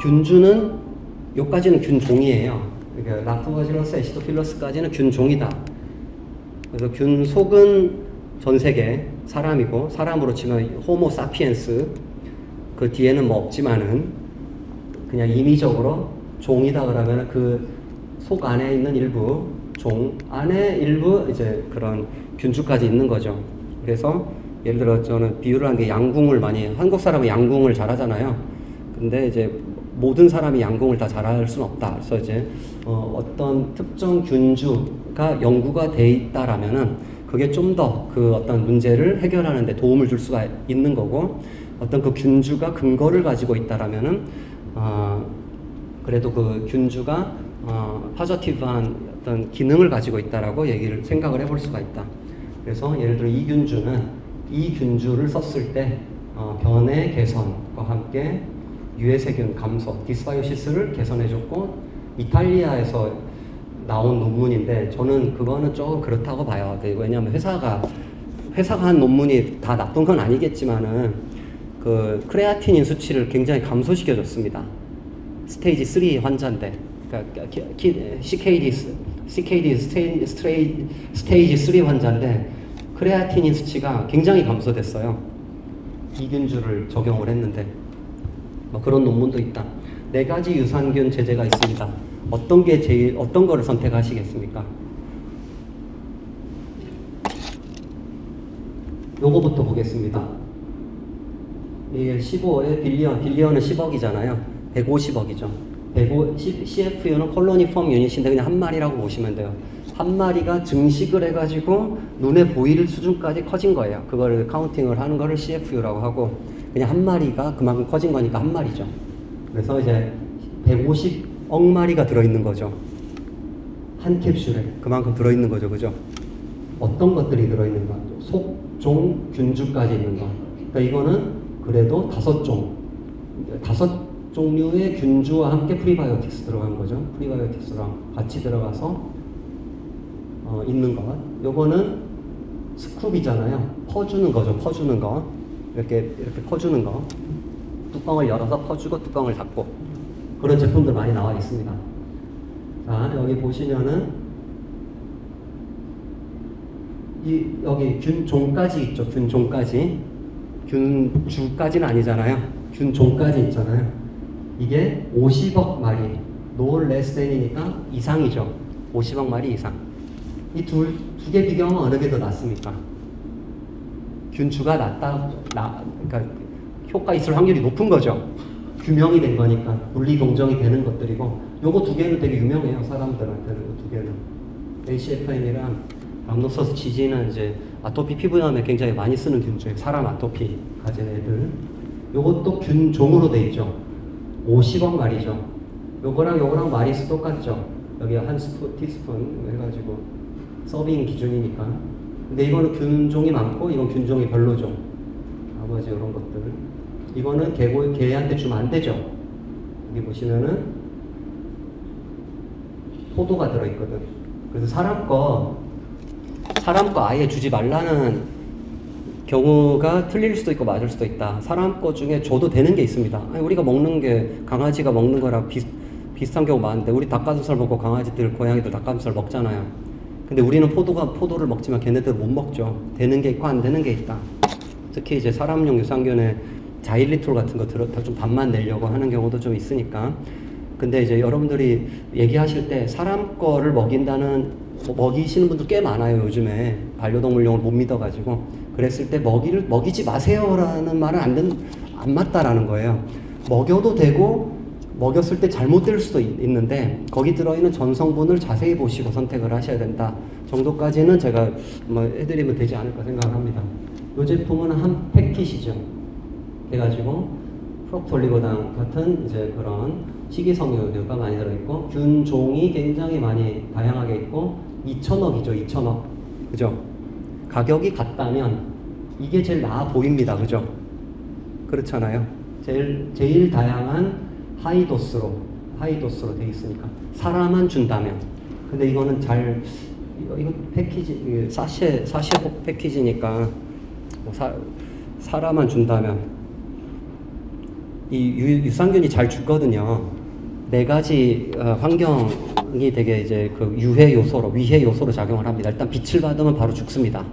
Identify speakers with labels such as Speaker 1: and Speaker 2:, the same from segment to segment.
Speaker 1: 균주는 요까지는 균종이에요. 그러니까 락토바실러스 애시도필러스까지는 균종이다. 그래서 균속은 전 세계 사람이고, 사람으로 치면 호모 사피엔스, 그 뒤에는 뭐 없지만은 그냥 임의적으로 종이다 그러면 그 속 안에 있는 일부, 종 안에 일부 이제 그런 균주까지 있는 거죠. 그래서 예를 들어 저는 비유를 한 게 양궁을 많이, 한국 사람은 양궁을 잘하잖아요. 근데 이제 모든 사람이 양궁을 다 잘할 수는 없다. 그래서 이제 어떤 특정 균주가 연구가 돼 있다라면은 그게 좀 더 그 어떤 문제를 해결하는 데 도움을 줄 수가 있는 거고, 어떤 그 균주가 근거를 가지고 있다라면은 그래도 그 균주가 파저티브한 어떤 기능을 가지고 있다라고 생각을 해볼 수가 있다. 그래서 예를 들어 이 균주를 썼을 때 변의 개선과 함께 유해세균 감소, 디스바이오시스를 개선해줬고, 이탈리아에서 나온 논문인데 저는 그거는 조금 그렇다고 봐요. 왜냐하면 회사가 한 논문이 다 나쁜 건 아니겠지만은 그 크레아티닌 수치를 굉장히 감소시켜줬습니다. 스테이지 3 환자인데, 그러니까 CKD 스테이지 3 환자인데 크레아티닌 수치가 굉장히 감소됐어요. 이균주를 적용을 했는데. 뭐 그런 논문도 있다. 4가지 유산균 제제가 있습니다. 어떤 거를 선택하시겠습니까? 요거부터 보겠습니다. 이게 15에 빌리언은 10억이잖아요. 150억이죠. CFU는 콜로니펌 유닛인데 그냥 한 마리라고 보시면 돼요. 한 마리가 증식을 해가지고 눈에 보일 수준까지 커진 거예요. 그거를 카운팅을 하는 거를 CFU라고 하고, 그냥 한 마리가 그만큼 커진 거니까 한 마리죠. 그래서 이제 150억 마리가 들어있는 거죠. 한 캡슐에 그만큼 들어있는 거죠. 그죠? 어떤 것들이 들어있는가? 속, 종, 균주까지 있는 거. 그러니까 이거는 그래도 5종류의 균주와 함께 프리바이오틱스 들어간 거죠. 프리바이오틱스랑 같이 들어가서 있는 것. 요거는 스쿱이잖아요. 퍼주는 거죠. 퍼주는 거. 이렇게 퍼주는 거. 뚜껑을 열어서 퍼주고 뚜껑을 닫고. 그런 제품들 많이 나와 있습니다. 자, 여기 보시면은 여기 균종까지 있죠. 균종까지. 균주까지는 아니잖아요. 균종까지 있잖아요. 이게 50억 마리, no less than이니까 이상이죠. 50억 마리 이상. 이 두 개 비교하면 어느 게 더 낫습니까? 균주가 그러니까 효과 있을 확률이 높은 거죠. 규명이 된 거니까, 분리 동정이 되는 것들이고, 요거 두 개는 되게 유명해요. 사람들한테는 두 개는. ACFM이랑 람노서스 지지는 이제 아토피 피부염에 굉장히 많이 쓰는 균주예요. 사람 아토피 가진 애들. 요것도 균종으로 돼 있죠. 50억 마리죠. 요거랑 마리수 똑같죠. 여기 한 티스푼 해가지고 서빙 기준이니까. 근데 이거는 균종이 많고 이건 균종이 별로죠. 나머지 이런 것들. 이거는 개한테 주면 안 되죠. 여기 보시면은 포도가 들어있거든. 그래서 사람 거 아예 주지 말라는 경우가 틀릴 수도 있고 맞을 수도 있다. 사람 거 중에 줘도 되는 게 있습니다. 아니, 우리가 먹는 게 강아지가 먹는 거랑 비슷한 경우 많은데, 우리 닭가슴살 먹고 강아지들, 고양이들 닭가슴살 먹잖아요. 근데 우리는 포도를 먹지만 걔네들은 못 먹죠. 되는 게 있고 안 되는 게 있다. 특히 이제 사람용 유산균에 자일리톨 같은 거 좀 반만 내려고 하는 경우도 좀 있으니까. 근데 이제 여러분들이 얘기하실 때 사람 거를 먹이시는 분들 꽤 많아요. 요즘에 반려동물용을 못 믿어가지고. 그랬을 때 먹이지 마세요라는 말은 안 맞다라는 거예요. 먹여도 되고 먹였을 때 잘못될 수도 있는데 거기 들어있는 전성분을 자세히 보시고 선택을 하셔야 된다 정도까지는 제가 뭐 해드리면 되지 않을까 생각을 합니다. 이 제품은 한 패킷이죠. 해가지고 프로폴리고당 같은 이제 그런 식이섬유가 많이 들어있고, 균종이 굉장히 많이 다양하게 있고, 2,000억이죠. 2,000억. 그죠? 가격이 같다면 이게 제일 나아 보입니다. 그죠? 그렇잖아요. 제일 다양한 하이도스로 돼 있으니까. 사람만 준다면. 근데 이거는 이거 패키지, 사셰 패키지니까, 사람만 준다면. 이 유산균이 잘 죽거든요. 네 가지 환경이 되게 이제 그 유해 요소로, 위해 요소로 작용을 합니다. 일단 빛을 받으면 바로 죽습니다.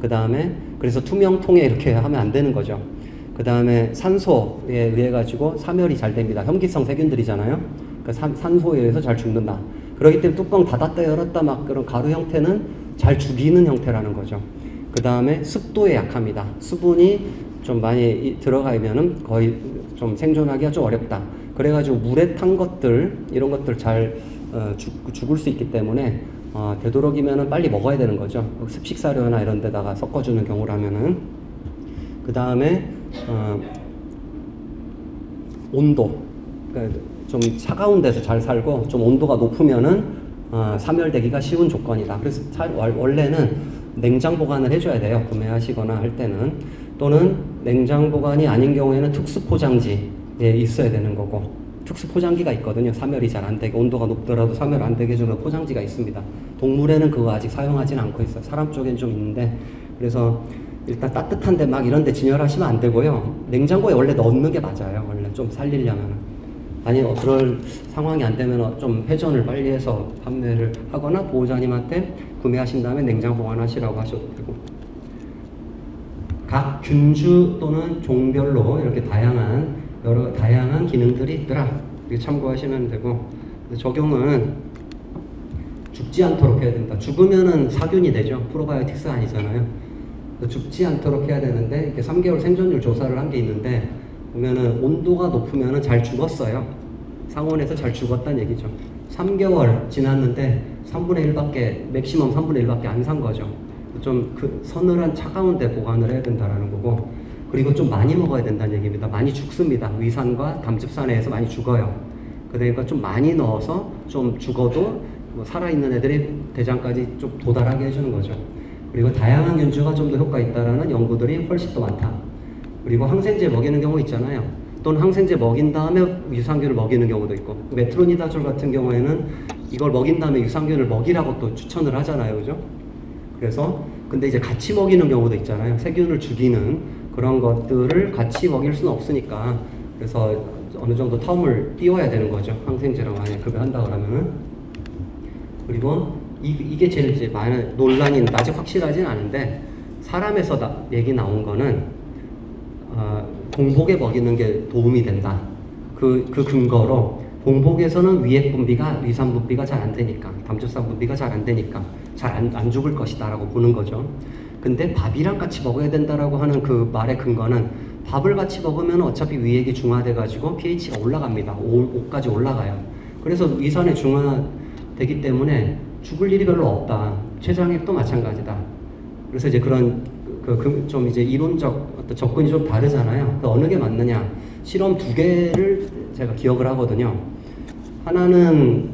Speaker 1: 그 다음에 그래서 투명통에 이렇게 하면 안 되는 거죠. 그 다음에 산소에 의해 가지고 사멸이 잘 됩니다. 혐기성 세균들이잖아요. 그 산소에 의해서 잘 죽는다. 그렇기 때문에 뚜껑 닫았다 열었다 막 그런 가루 형태는 잘 죽이는 형태라는 거죠. 그 다음에 습도에 약합니다. 수분이 좀 많이 들어가면은 거의 좀 생존하기가 좀 어렵다. 그래가지고 물에 탄 것들 이런 것들 잘 죽을 수 있기 때문에 되도록이면은 빨리 먹어야 되는 거죠. 습식사료나 이런 데다가 섞어주는 경우라면은. 그 다음에 온도, 그러니까 좀 차가운 데서 잘 살고 좀 온도가 높으면은 사멸되기가 쉬운 조건이다. 그래서 원래는 냉장 보관을 해줘야 돼요. 구매하시거나 할 때는. 또는 냉장 보관이 아닌 경우에는 특수 포장지에 있어야 되는 거고, 특수 포장기가 있거든요. 사멸이 잘 안 되게, 온도가 높더라도 사멸 안 되게 해주는 포장지가 있습니다. 동물에는 그거 아직 사용하진 않고 있어요. 사람 쪽엔 좀 있는데, 그래서 일단 따뜻한데 막 이런데 진열하시면 안 되고요. 냉장고에 원래 넣는 게 맞아요. 원래 좀 살리려면. 아니 그럴 상황이 안 되면 좀 회전을 빨리 해서 판매를 하거나 보호자님한테 구매하신 다음에 냉장 보관하시라고 하셔도 되고, 각 균주 또는 종별로 이렇게 다양한 기능들이 있더라. 참고하시면 되고, 적용은 죽지 않도록 해야 된다. 죽으면은 사균이 되죠. 프로바이오틱스 아니잖아요. 죽지 않도록 해야 되는데, 이렇게 3개월 생존율 조사를 한 게 있는데, 보면은 온도가 높으면은 잘 죽었어요. 상온에서 잘 죽었다는 얘기죠. 3개월 지났는데 3분의 1밖에, 맥시멈 3분의 1밖에 안 산 거죠. 좀 그 서늘한 차가운 데 보관을 해야 된다라는 거고, 그리고 좀 많이 먹어야 된다는 얘기입니다. 많이 죽습니다. 위산과 담즙산에 의해서 많이 죽어요. 그러니까 좀 많이 넣어서 좀 죽어도 뭐 살아있는 애들이 대장까지 좀 도달하게 해주는 거죠. 그리고 다양한 균주가 좀 더 효과 있다라는 연구들이 훨씬 더 많다. 그리고 항생제 먹이는 경우 있잖아요. 또는 항생제 먹인 다음에 유산균을 먹이는 경우도 있고, 메트로니다졸 같은 경우에는 이걸 먹인 다음에 유산균을 먹이라고 또 추천을 하잖아요. 그죠? 그래서 근데 이제 같이 먹이는 경우도 있잖아요. 세균을 죽이는 그런 것들을 같이 먹일 수는 없으니까, 그래서 어느 정도 텀을 띄워야 되는 거죠. 항생제랑 만약에 급여한다 그러면은. 그리고 이게 제일 이제 많은 논란이, 아직 확실하진 않은데, 사람에서 얘기 나온 거는 공복에 먹이는 게 도움이 된다. 그 근거로 공복에서는 위액 분비가, 위산 분비가 잘 안 되니까, 담즙산 분비가 잘 안 되니까 잘 안 죽을 것이다라고 보는 거죠. 근데 밥이랑 같이 먹어야 된다라고 하는 그 말의 근거는, 밥을 같이 먹으면 어차피 위액이 중화돼가지고 pH가 올라갑니다. 5까지 올라가요. 그래서 위산이 중화되기 때문에 죽을 일이 별로 없다. 췌장액도 마찬가지다. 그래서 이제 그런 좀 이제 이론적 어떤 접근이 좀 다르잖아요. 그 어느 게 맞느냐? 실험 2개를 제가 기억을 하거든요. 하나는,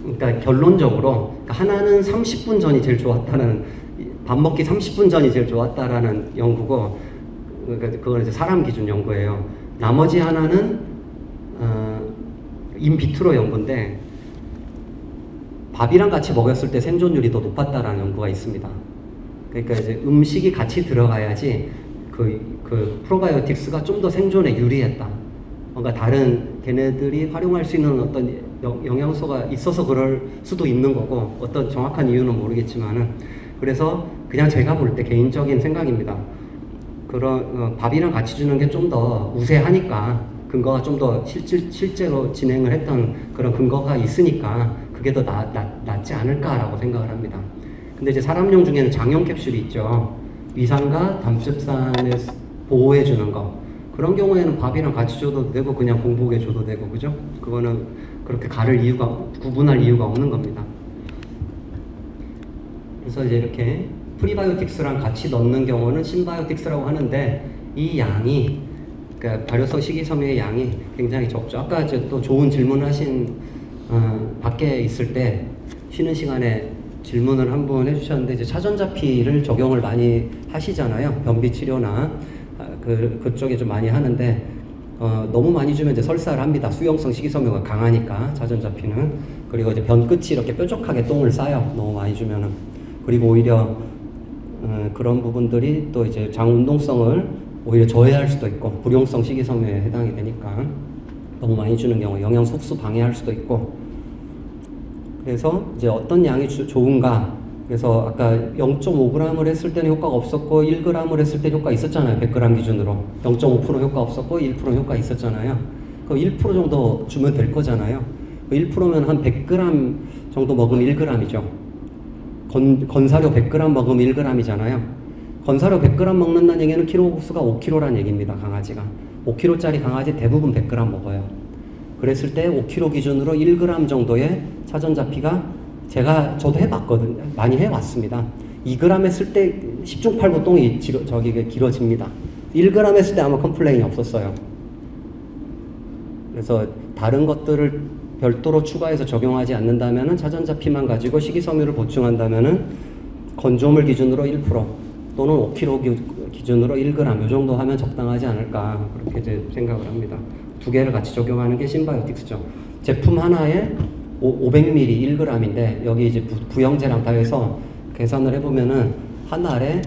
Speaker 1: 그러니까 결론적으로, 하나는 30분 전이 제일 좋았다는, 밥 먹기 30분 전이 제일 좋았다라는 연구고, 그러니까 그건 이제 사람 기준 연구예요. 나머지 하나는 인비트로 연구인데, 밥이랑 같이 먹였을 때 생존율이 더 높았다라는 연구가 있습니다. 그러니까 이제 음식이 같이 들어가야지 그 프로바이오틱스가 좀 더 생존에 유리했다. 뭔가 다른 걔네들이 활용할 수 있는 어떤 영양소가 있어서 그럴 수도 있는 거고, 어떤 정확한 이유는 모르겠지만은, 그래서 그냥 제가 볼 때 개인적인 생각입니다. 그런 밥이랑 같이 주는 게 좀 더 우세하니까, 근거가 좀 더 실제로 진행을 했던 그런 근거가 있으니까 그게 더 낫지 않을까라고 생각을 합니다. 근데 이제 사람용 중에는 장용 캡슐이 있죠. 위산과 담즙산을 보호해 주는 거. 그런 경우에는 밥이랑 같이 줘도 되고 그냥 공복에 줘도 되고, 그죠? 그거는 그렇게 구분할 이유가 없는 겁니다. 그래서 이제 이렇게 프리바이오틱스랑 같이 넣는 경우는 신바이오틱스라고 하는데, 이 양이, 그러니까 발효성 식이섬유의 양이 굉장히 적죠. 아까 이제 또 좋은 질문하신 밖에 있을 때 쉬는 시간에 질문을 한 번 해주셨는데, 이제 차전자피를 적용을 많이 하시잖아요. 변비 치료나 그쪽에 좀 많이 하는데, 너무 많이 주면 이제 설사를 합니다. 수용성 식이섬유가 강하니까 차전자피는. 그리고 이제 변 끝이 이렇게 뾰족하게 똥을 싸요. 너무 많이 주면은. 그리고 오히려 그런 부분들이 또 이제 장 운동성을 오히려 저해할 수도 있고 불용성 식이섬유에 해당이 되니까 너무 많이 주는 경우 영양소 흡수 방해할 수도 있고. 그래서 이제 어떤 양이 좋은가. 그래서 아까 0.5g을 했을 때는 효과가 없었고 1g을 했을 때 효과 있었잖아요. 100g 기준으로 0.5% 효과 없었고 1% 효과 있었잖아요. 그 1% 정도 주면 될 거잖아요. 그 1%면 한 100g 정도 먹으면 1g이죠. 건사료 100g 먹으면 1g이잖아요. 건사료 100g 먹는다는 얘기는 키로수가 5kg라는 얘기입니다. 강아지가 5kg짜리 강아지 대부분 100g 먹어요. 그랬을 때 5kg 기준으로 1g 정도의 차전자피가 저도 해봤거든요. 많이 해왔습니다. 2g 했을 때 10중 8구 똥이 길어집니다. 1g 했을 때 아마 컴플레인이 없었어요. 그래서 다른 것들을 별도로 추가해서 적용하지 않는다면은 차전자피만 가지고 식이섬유를 보충한다면은 건조물 기준으로 1% 또는 5kg 기준으로 1g 이 정도 하면 적당하지 않을까 그렇게 이제 생각을 합니다. 두 개를 같이 적용하는 게 신바이오틱스죠. 제품 하나에 500ml 1g인데 여기 이제 부영제랑 다 해서 계산을 해보면은 한 알에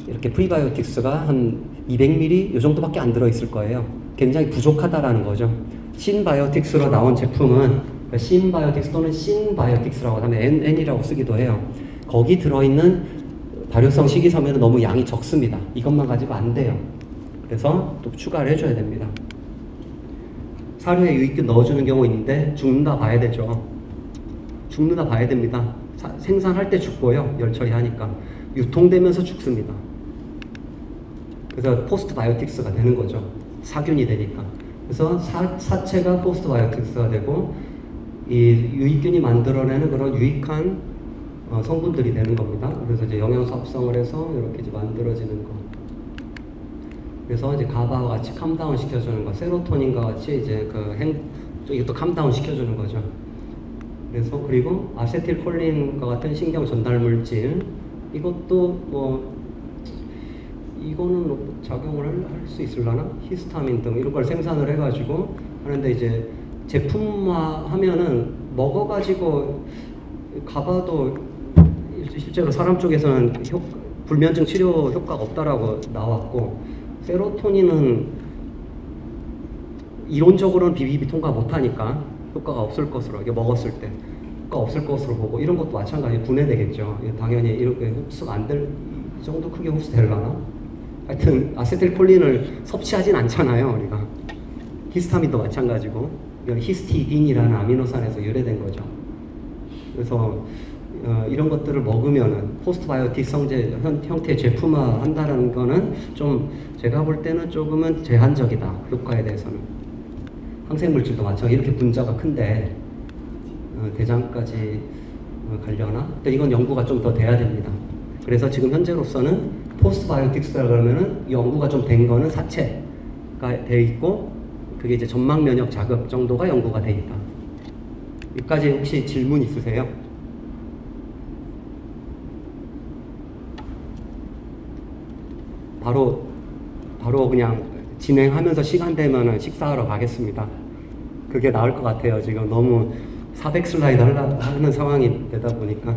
Speaker 1: 이렇게 프리바이오틱스가 한 200ml 이 정도밖에 안 들어있을 거예요. 굉장히 부족하다라는 거죠. 신바이오틱스로 나온 제품은 신바이오틱스 또는 신바이오틱스라고 하면 N이라고 쓰기도 해요. 거기 들어있는 발효성 식이섬유는 너무 양이 적습니다. 이것만 가지고 안 돼요. 그래서 또 추가를 해줘야 됩니다. 사료에 유익균 넣어주는 경우 있는데 죽는다 봐야 되죠. 죽는다 봐야 됩니다. 생산할 때 죽고요. 열 처리하니까. 유통되면서 죽습니다. 그래서 포스트 바이오틱스가 되는 거죠. 사균이 되니까. 그래서 사체가 포스트 바이오틱스가 되고 이 유익균이 만들어내는 그런 유익한 성분들이 되는 겁니다. 그래서 이제 영양소 합성을 해서 이렇게 이제 만들어지는 거. 그래서 이제 가바와 같이 캄다운 시켜주는 거, 세로토닌과 같이 이제 이것도 캄다운 시켜주는 거죠. 그래서 그리고 아세틸콜린과 같은 신경 전달 물질, 이것도 뭐 이거는 작용을 할 수 있을라나? 히스타민 등 이런 걸 생산을 해가지고 하는데 이제 제품화 하면은 먹어가지고 가봐도 실제로 사람 쪽에서는 불면증 치료 효과가 없다라고 나왔고, 세로토닌은 이론적으로는 BBB 통과 못하니까 효과가 없을 것으로, 이게 먹었을 때 효과가 없을 것으로 보고, 이런 것도 마찬가지 분해되겠죠. 당연히 이렇게 흡수가 안 될, 이 정도 크게 흡수되려나? 하여튼 아세틸콜린을 섭취하진 않잖아요, 우리가. 히스타민도 마찬가지고, 이건 히스티딘이라는 아미노산에서 유래된 거죠. 그래서 이런 것들을 먹으면은 포스트바이오틱 성제 형태의 제품화 한다는 거는 좀 제가 볼 때는 조금은 제한적이다, 효과에 대해서는. 항생물질도 마찬가지. 이렇게 분자가 큰데 대장까지 가려나? 근데 이건 연구가 좀 더 돼야 됩니다. 그래서 지금 현재로서는 포스트바이오틱스라 그러면은 연구가 좀 된 거는 사체가 돼 있고, 그게 이제 점막 면역 자극 정도가 연구가 돼 있다. 여기까지 혹시 질문 있으세요? 바로 그냥 진행하면서 시간 되면은 식사하러 가겠습니다. 그게 나을 것 같아요. 지금 너무 400슬라이드 하는 상황이 되다 보니까.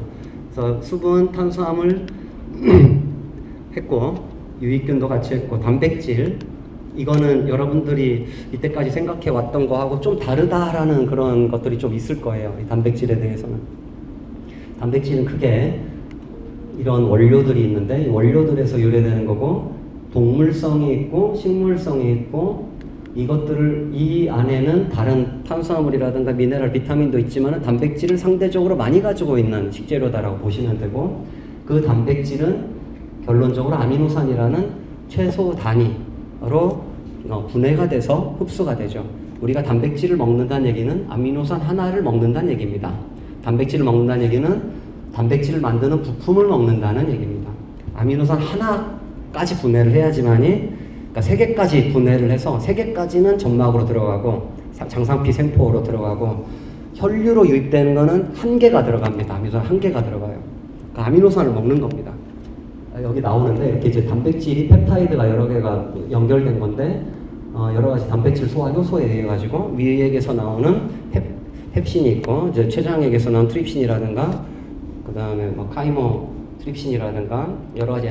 Speaker 1: 그래서 수분, 탄수화물 했고, 유익균도 같이 했고, 단백질, 이거는 여러분들이 이때까지 생각해 왔던 거하고 좀 다르다라는 그런 것들이 좀 있을 거예요. 이 단백질에 대해서는. 단백질은 크게 이런 원료들이 있는데, 이 원료들에서 유래되는 거고, 동물성이 있고 식물성이 있고, 이것들을 이 안에는 다른 탄수화물이라든가 미네랄, 비타민도 있지만 단백질을 상대적으로 많이 가지고 있는 식재료다라고 보시면 되고, 그 단백질은 결론적으로 아미노산이라는 최소 단위로 분해가 돼서 흡수가 되죠. 우리가 단백질을 먹는다는 얘기는 아미노산 하나를 먹는다는 얘기입니다. 단백질을 먹는다는 얘기는 단백질을 만드는 부품을 먹는다는 얘기입니다. 아미노산 하나까지 분해를 해야지만이, 그러니까 3개까지 분해를 해서 3개까지는 점막으로 들어가고 장상피 생포로 들어가고, 혈류로 유입되는 거는 1개가 들어갑니다. 아미노산 1개가 들어가요. 그러니까 아미노산을 먹는 겁니다. 여기 나오는데 이렇게 이제 단백질이 펩타이드가 여러 개가 연결된 건데, 여러 가지 단백질 소화 효소에 의해 가지고 위액에서 나오는 펩신이 있고, 이제 췌장액에서 나오는 트립신이라든가, 그 다음에 뭐 카이모 트립신이라든가 여러 가지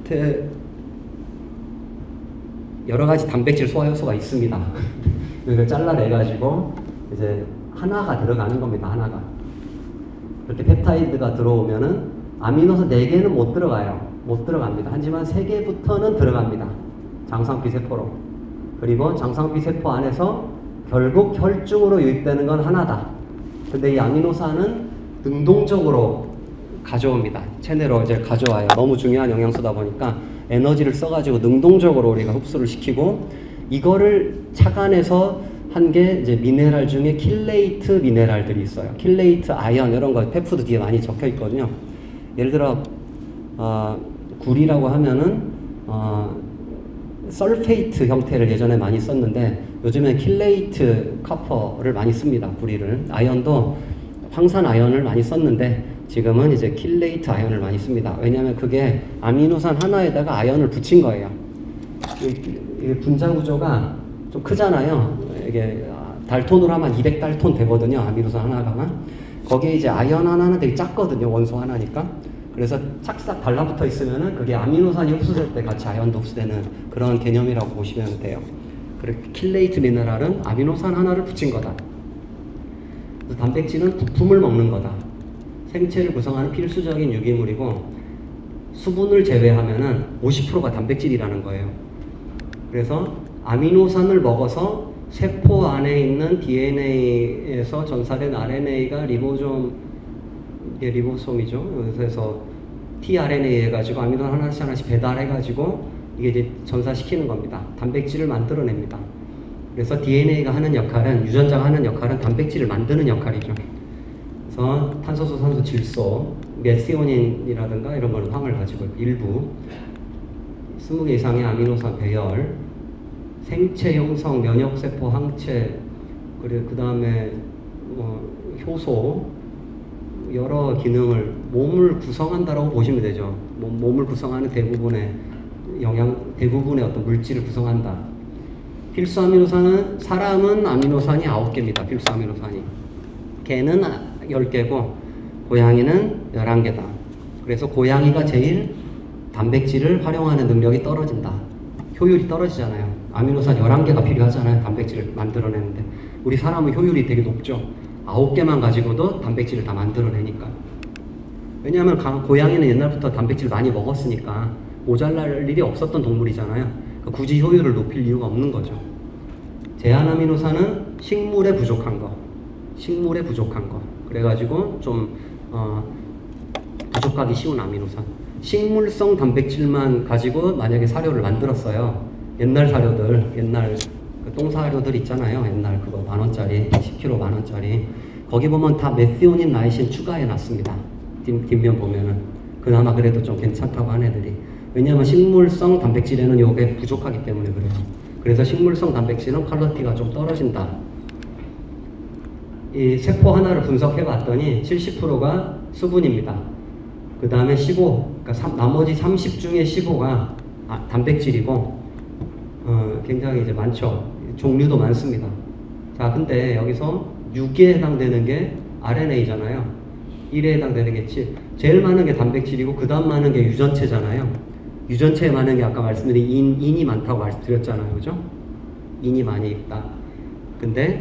Speaker 1: 밑에 여러 가지 단백질 소화 요소가 있습니다. 이걸 잘라내가지고 이제 하나가 들어가는 겁니다. 하나가. 이렇게 펩타이드가 들어오면은 아미노산 4개는 못 들어가요. 못 들어갑니다. 하지만 3개부터는 들어갑니다. 장상피세포로. 그리고 장상피세포 안에서 결국 혈중으로 유입되는 건 하나다. 근데 이 아미노산은 능동적으로 가져옵니다. 체내로 이제 가져와요. 너무 중요한 영양소다 보니까 에너지를 써가지고 능동적으로 우리가 흡수를 시키고, 이거를 착안해서 한 게 이제 미네랄 중에 킬레이트 미네랄들이 있어요. 킬레이트 아연 이런 거 펫푸드 뒤에 많이 적혀 있거든요. 예를 들어 구리라고 하면은 설페이트 형태를 예전에 많이 썼는데 요즘엔 킬레이트 카퍼를 많이 씁니다. 구리를. 아연도 황산 아연을 많이 썼는데 지금은 이제 킬레이트 아연을 많이 씁니다. 왜냐하면 그게 아미노산 하나에다가 아연을 붙인 거예요. 이 분자 구조가 좀 크잖아요. 이게 달톤으로 하면 200달톤 되거든요. 아미노산 하나가. 거기에 이제 아연 하나는 되게 작거든요. 원소 하나니까. 그래서 착싹 달라붙어 있으면은 그게 아미노산이 흡수될 때 같이 아연도 흡수되는 그런 개념이라고 보시면 돼요. 그리고 킬레이트 미네랄은 아미노산 하나를 붙인 거다. 그래서 단백질은 부품을 먹는 거다. 생체를 구성하는 필수적인 유기물이고 수분을 제외하면은 50%가 단백질이라는 거예요. 그래서 아미노산을 먹어서 세포 안에 있는 DNA에서 전사된 RNA가 이게 리보솜이죠. 그래서 tRNA 해가지고 아미노산 하나씩 배달해가지고 이게 이제 전사시키는 겁니다. 단백질을 만들어냅니다. 그래서 DNA가 하는 역할은, 유전자가 하는 역할은 단백질을 만드는 역할이죠. 그래서 탄소수, 산소, 질소, 메시오닌이라든가 이런 거는 황을 가지고 있고, 일부 20개 이상의 아미노산 배열, 생체 형성, 면역세포, 항체, 그리고 그 다음에 효소, 여러 기능을, 몸을 구성한다라고 보시면 되죠. 몸을 구성하는 대부분의 어떤 물질을 구성한다. 필수 아미노산은, 사람은 아미노산이 9개입니다. 필수 아미노산이. 개는 10개고 고양이는 11개다. 그래서 고양이가 제일 단백질을 활용하는 능력이 떨어진다. 효율이 떨어지잖아요. 아미노산 11개가 필요하잖아요. 단백질을 만들어내는데. 우리 사람은 효율이 되게 높죠. 9개만 가지고도 단백질을 다 만들어내니까. 왜냐하면 고양이는 옛날부터 단백질 많이 먹었으니까 모자랄 일이 없었던 동물이잖아요. 그러니까 굳이 효율을 높일 이유가 없는 거죠. 제한 아미노산은 식물에 부족한 거. 그래가지고 좀 부족하기 쉬운 아미노산. 식물성 단백질만 가지고 만약에 사료를 만들었어요. 옛날 사료들, 그 똥사료들 있잖아요. 옛날 그거 10,000원짜리, 10kg 10,000원짜리. 거기 보면 다 메시오닌, 라이신 추가해 놨습니다. 뒷면 보면은. 그나마 그래도 좀 괜찮다고 한 애들이. 왜냐하면 식물성 단백질에는 요게 부족하기 때문에 그래요. 그래서 식물성 단백질은 퀄리티가 좀 떨어진다. 이 세포 하나를 분석해 봤더니 70%가 수분입니다. 그 다음에 15, 그러니까 나머지 30 중에 15가 단백질이고, 굉장히 이제 많죠. 종류도 많습니다. 자, 근데 여기서 6에 해당되는 게 RNA잖아요. 1에 해당되는 게 제일 많은 게 단백질이고, 그 다음 많은 게 유전체잖아요. 유전체에 많은 게 아까 말씀드린 인이 많다고 말씀드렸잖아요. 그죠? 인이 많이 있다. 근데,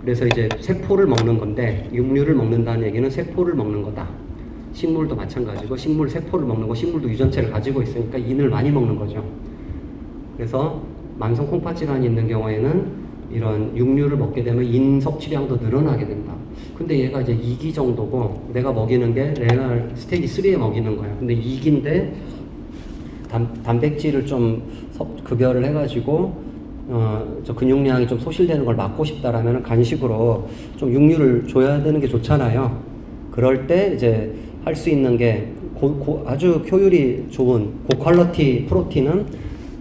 Speaker 1: 그래서 이제 세포를 먹는 건데, 육류를 먹는다는 얘기는 세포를 먹는 거다. 식물도 마찬가지고, 식물 세포를 먹는 거, 식물도 유전체를 가지고 있으니까 인을 많이 먹는 거죠. 그래서 만성 콩팥질환이 있는 경우에는 이런 육류를 먹게 되면 인 섭취량도 늘어나게 된다. 근데 얘가 이제 2기 정도고, 내가 먹이는 게 레날 스테이지 3에 먹이는 거야. 근데 2기인데 단백질을 좀 급여를 해가지고 저 근육량이 좀 소실되는 걸 막고 싶다라면 간식으로 좀 육류를 줘야 되는 게 좋잖아요. 그럴 때 이제 할 수 있는 게 아주 효율이 좋은 고퀄리티 프로틴은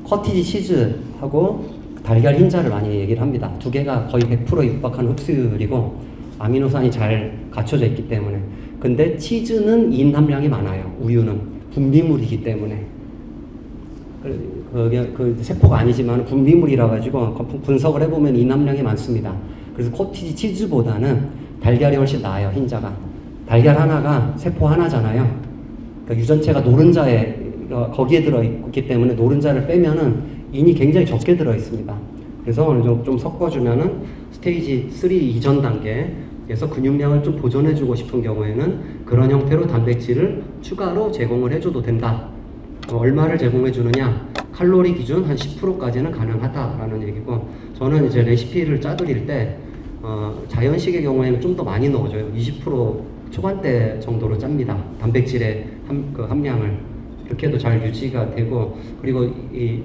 Speaker 1: 커티지 치즈하고 달걀 흰자를 많이 얘기를 합니다. 두 개가 거의 100% 육박하는 흡수율이고 아미노산이 잘 갖춰져 있기 때문에. 근데 치즈는 인 함량이 많아요. 우유는 분비물이기 때문에. 그 세포가 아니지만 분비물이라 가지고 분석을 해보면 인 함량이 많습니다. 그래서 코티지 치즈보다는 달걀이 훨씬 나아요. 흰자가. 달걀 하나가 세포 하나잖아요. 그러니까 유전체가 노른자에 거기에 들어있기 때문에 노른자를 빼면은 인이 굉장히 적게 들어있습니다. 그래서 어느 정도 좀 섞어주면은 스테이지 3 이전 단계에서 근육량을 좀 보존해주고 싶은 경우에는 그런 형태로 단백질을 추가로 제공을 해줘도 된다. 얼마를 제공해 주느냐? 칼로리 기준 한 10%까지는 가능하다라는 얘기고, 저는 이제 레시피를 짜드릴 때 자연식의 경우에는 좀 더 많이 넣어줘요. 20% 초반대 정도로 짭니다. 단백질의 함량을. 이렇게 해도 잘 유지가 되고, 그리고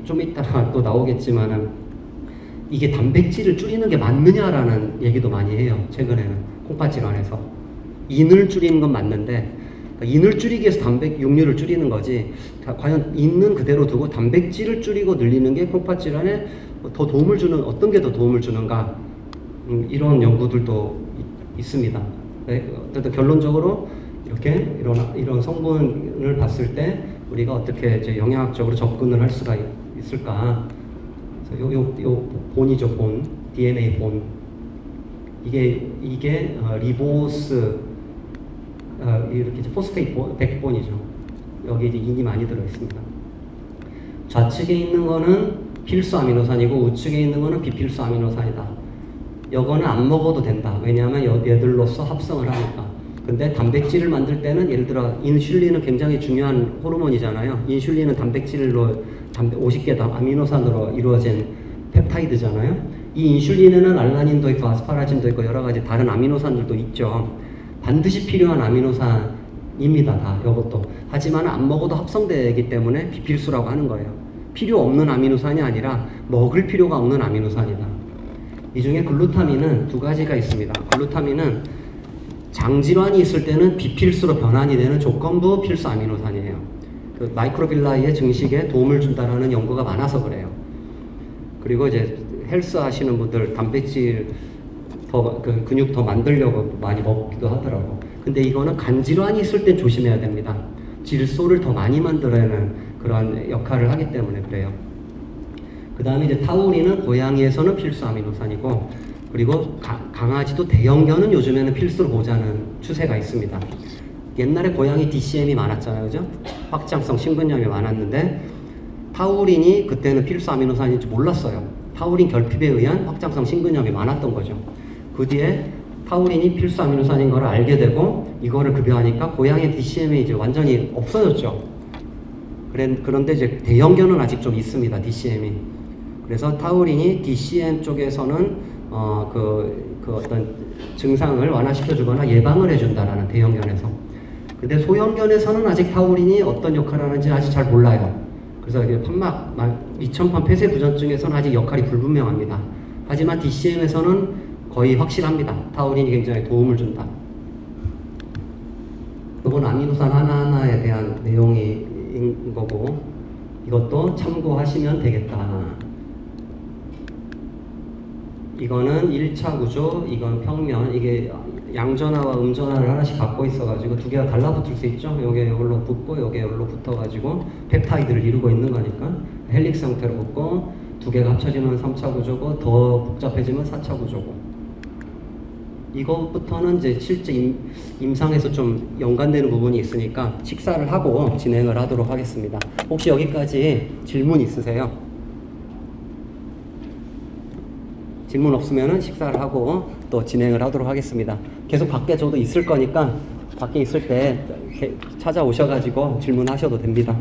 Speaker 1: 좀 이따가 또 나오겠지만은 이게 단백질을 줄이는 게 맞느냐라는 얘기도 많이 해요. 최근에는 콩팥질환에서 인을 줄이는 건 맞는데, 인을 줄이기 위해서 육류를 줄이는 거지, 과연 인은 그대로 두고 단백질을 줄이고 늘리는 게 콩팥질환에 더 도움을 주는, 어떤 게 더 도움을 주는가, 이런 연구들도 있습니다. 네, 어쨌든 결론적으로 이렇게 이런 성분을 봤을 때 우리가 어떻게 이제 영양학적으로 접근을 할 수가 있을까. 요 본이죠, 본. DNA 본. 이게 리보스, 이렇게 이제 포스페이트 백본이죠. 여기 이제 인이 많이 들어 있습니다. 좌측에 있는 거는 필수 아미노산이고 우측에 있는 거는 비필수 아미노산이다. 이거는 안 먹어도 된다. 왜냐하면 얘들로서 합성을 하니까. 근데 단백질을 만들 때는 예를 들어 인슐린은 굉장히 중요한 호르몬이잖아요. 인슐린은 단백질로 50개 아미노산으로 이루어진 펩타이드잖아요. 이 인슐린에는 알라닌도 있고 아스파라긴도 있고 여러 가지 다른 아미노산들도 있죠. 반드시 필요한 아미노산입니다. 다 이것도. 하지만 안 먹어도 합성되기 때문에 비필수라고 하는 거예요. 필요 없는 아미노산이 아니라 먹을 필요가 없는 아미노산이다. 이 중에 글루타민은 두 가지가 있습니다. 글루타민은 장질환이 있을 때는 비필수로 변환이 되는 조건부 필수 아미노산이에요. 그 마이크로빌라이의 증식에 도움을 준다는 연구가 많아서 그래요. 그리고 이제 헬스 하시는 분들 단백질 근육 더 만들려고 많이 먹기도 하더라고. 근데 이거는 간질환이 있을 땐 조심해야 됩니다. 질소를 더 많이 만들어내는 그런 역할을 하기 때문에 그래요. 그 다음에 이제 타우린은 고양이에서는 필수 아미노산이고, 그리고 강아지도 대형견은 요즘에는 필수로 보자는 추세가 있습니다. 옛날에 고양이 DCM이 많았잖아요, 그죠? 확장성 심근염이 많았는데 타우린이 그때는 필수 아미노산인지 몰랐어요. 타우린 결핍에 의한 확장성 심근염이 많았던 거죠. 그 뒤에 타우린이 필수 아미노산인 걸 알게 되고 이거를 급여하니까 고양이 DCM이 이제 완전히 없어졌죠. 그런데 이제 대형견은 아직 좀 있습니다, DCM이. 그래서 타우린이 DCM 쪽에서는 어떤 증상을 완화시켜주거나 예방을 해준다라는 대형견에서. 근데 소형견에서는 아직 타우린이 어떤 역할을 하는지 아직 잘 몰라요. 그래서 이게 판막 2000판 폐쇄 부전증에서는 아직 역할이 불분명합니다. 하지만 DCM에서는 거의 확실합니다. 타우린이 굉장히 도움을 준다. 이건 아미노산 하나하나에 대한 내용인 거고, 이것도 참고하시면 되겠다. 이거는 1차 구조, 이건 평면. 이게 양전하와 음전하를 하나씩 갖고 있어가지고 두 개가 달라붙을 수 있죠. 요게 이걸로 붙고 요게 이걸로 붙어가지고 펩타이드를 이루고 있는 거니까 헬릭스 형태로 붙고, 두 개가 합쳐지면 3차 구조고 더 복잡해지면 4차 구조고. 이것부터는 이제 실제 임상에서 좀 연관되는 부분이 있으니까 식사를 하고 진행을 하도록 하겠습니다. 혹시 여기까지 질문 있으세요? 질문 없으면은 식사를 하고 또 진행을 하도록 하겠습니다. 계속 밖에 저도 있을 거니까 밖에 있을 때 찾아오셔가지고 질문하셔도 됩니다.